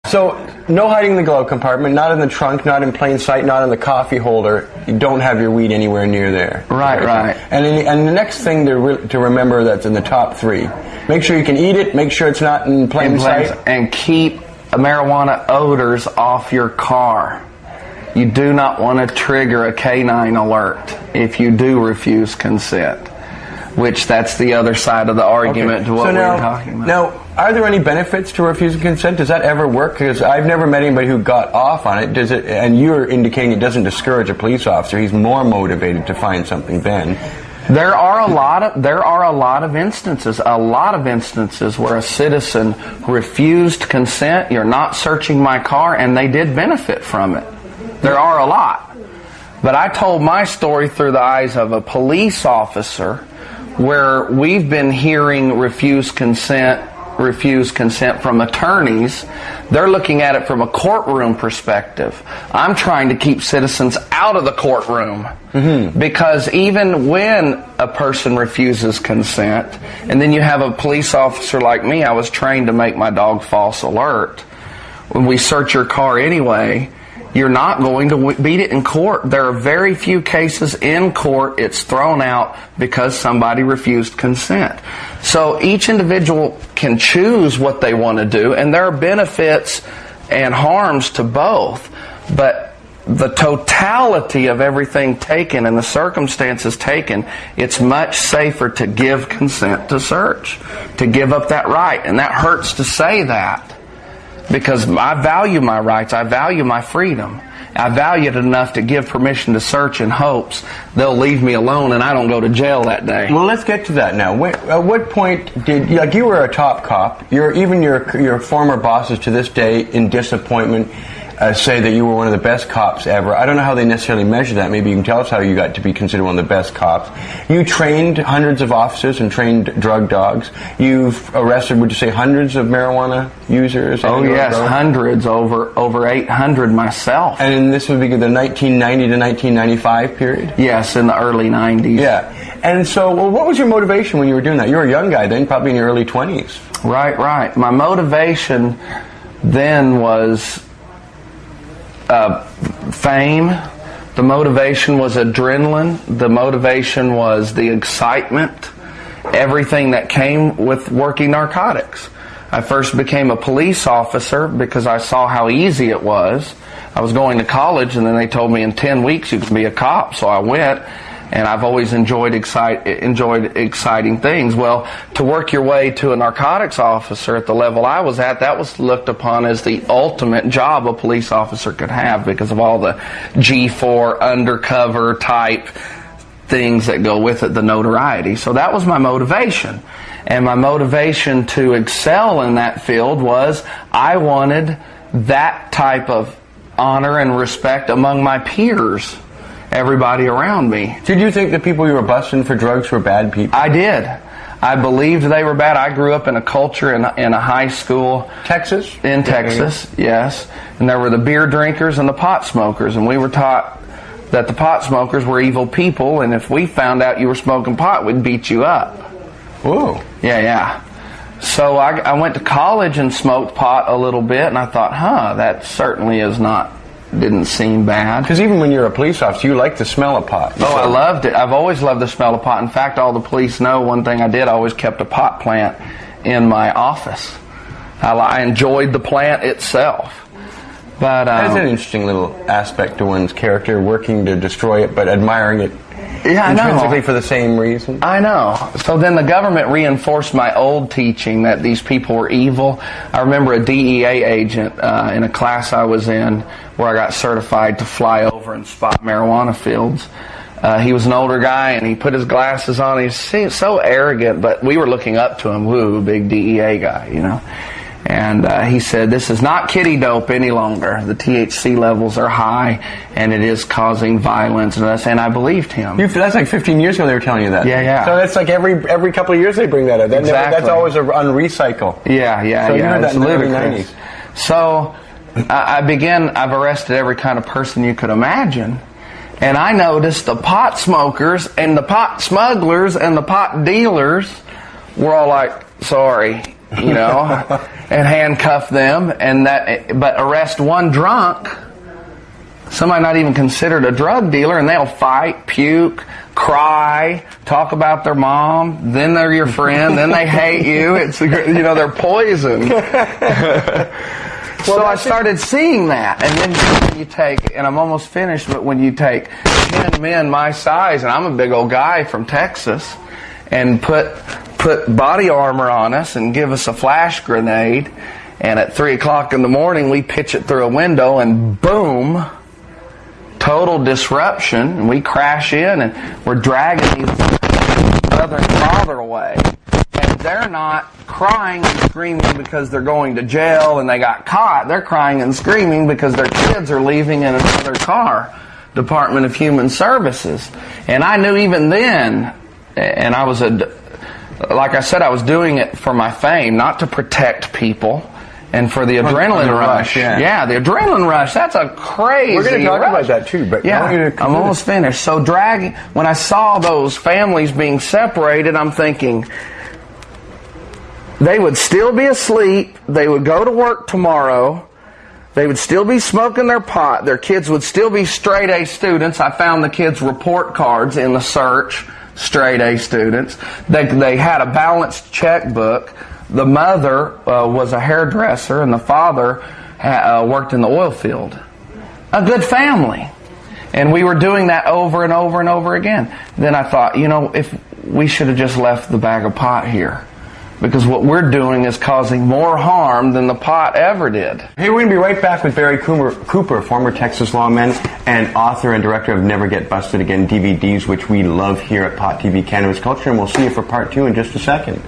So, no hiding in the glove compartment, not in the trunk, not in plain sight, not in the coffee holder. You don't have your weed anywhere near there. Right. And the next thing to remember that's in the top three, make sure you can eat it, make sure it's not in plain sight. And keep marijuana odors off your car. You do not want to trigger a canine alert if you do refuse consent, which that's the other side of the argument to what we're talking about. Now, are there any benefits to refusing consent? Does that ever work? Because I've never met anybody who got off on it. Does it? And you're indicating it doesn't discourage a police officer. He's more motivated to find something then. There are a lot of instances where a citizen refused consent. You're not searching my car, and they did benefit from it. There are a lot. But I told my story through the eyes of a police officer, where we've been hearing refuse consent from attorneys. They're looking at it from a courtroom perspective. I'm trying to keep citizens out of the courtroom. Because even when a person refuses consent, and then you have a police officer like me, I was trained to make my dog false alert. When we search your car anyway, you're not going to beat it in court. There are very few cases in court it's thrown out because somebody refused consent. So each individual can choose what they want to do, and there are benefits and harms to both. But the totality of everything taken and the circumstances taken, it's much safer to give consent to search, to give up that right. And that hurts to say that, because I value my rights, I value my freedom. I value it enough to give permission to search in hopes they'll leave me alone and I don't go to jail that day. Well, let's get to that now. At what point did, like, you were a top cop, even your former bosses to this day in disappointment say that you were one of the best cops ever. I don't know how they necessarily measure that. Maybe you can tell us how you got to be considered one of the best cops. You trained hundreds of officers and trained drug dogs. You've arrested, would you say, hundreds of marijuana users? Oh, yes, hundreds, over 800 myself. And this would be the 1990 to 1995 period? Yes, in the early 90s. Yeah. And so, well, what was your motivation when you were doing that? You were a young guy then, probably in your early 20s. Right. My motivation then was fame. The motivation was adrenaline. The motivation was the excitement. Everything that came with working narcotics. I first became a police officer because I saw how easy it was. I was going to college, and then they told me in 10 weeks you can be a cop. So I went, and I've always enjoyed exciting things. Well, to work your way to a narcotics officer at the level I was at, that was looked upon as the ultimate job a police officer could have because of all the G4 undercover type things that go with it, the notoriety. So that was my motivation. And my motivation to excel in that field was I wanted that type of honor and respect among my peers, everybody around me. Did you think the people you were busting for drugs were bad people? I did. I believed they were bad. I grew up in a culture in a high school. Texas? In Texas, yes. And there were the beer drinkers and the pot smokers. And we were taught that the pot smokers were evil people, and if we found out you were smoking pot, we'd beat you up. Whoa. Yeah. So I went to college and smoked pot a little bit, and I thought, that certainly didn't seem bad. Because even when you're a police officer, you like the smell of pot. I loved it. I've always loved the smell of pot. In fact, all the police know one thing I did. I always kept a pot plant in my office. I enjoyed the plant itself. But that's an interesting little aspect to one's character, working to destroy it, but admiring it intrinsically for the same reason. I know. So then the government reinforced my old teaching that these people were evil. I remember a DEA agent in a class I was in where I got certified to fly over and spot marijuana fields. He was an older guy, and he put his glasses on. He was so arrogant, but we were looking up to him. Woo, big DEA guy, you know. And he said, this is not kiddie dope any longer. The THC levels are high, and it is causing violence. And I believed him. That's like 15 years ago they were telling you that. Yeah. So that's like every couple of years they bring that up. Exactly. That's always on recycle. Yeah. So you heard that in the early 90s. So I've arrested every kind of person you could imagine. And I noticed the pot smokers and the pot smugglers and the pot dealers were all like, sorry, you know, and handcuff them, but arrest one drunk, somebody not even considered a drug dealer, and they'll fight, puke, cry, talk about their mom, then they're your friend, then they hate you. It's, you know, they're poison. So I started seeing that, and then when you take, and I'm almost finished, but when you take 10 men my size, and I'm a big old guy from Texas, and put body armor on us and give us a flash grenade, and at 3 o'clock in the morning we pitch it through a window, and boom, total disruption, and we crash in, and we're dragging these mother and father away. And they're not crying and screaming because they're going to jail and they got caught. They're crying and screaming because their kids are leaving in another car. Department of Human Services. And I knew even then, and I was like I said, I was doing it for my fame, not to protect people. And for the adrenaline rush. Yeah, the adrenaline rush, that's a crazy We're going to talk rush. about that too, but yeah, I'm almost finished. So when I saw those families being separated, I'm thinking, they would still be asleep, they would go to work tomorrow, they would still be smoking their pot, their kids would still be straight A students. I found the kids' report cards in the search, straight A students. They had a balanced checkbook. The mother was a hairdresser, and the father worked in the oil field. A good family. And we were doing that over and over and over again. Then I thought, you know, if we should have just left the bag of pot here. Because what we're doing is causing more harm than the pot ever did. Hey, we're going to be right back with Barry Cooper, former Texas lawman and author and director of Never Get Busted Again DVDs, which we love here at Pot TV Cannabis Culture. And we'll see you for part 2 in just a second.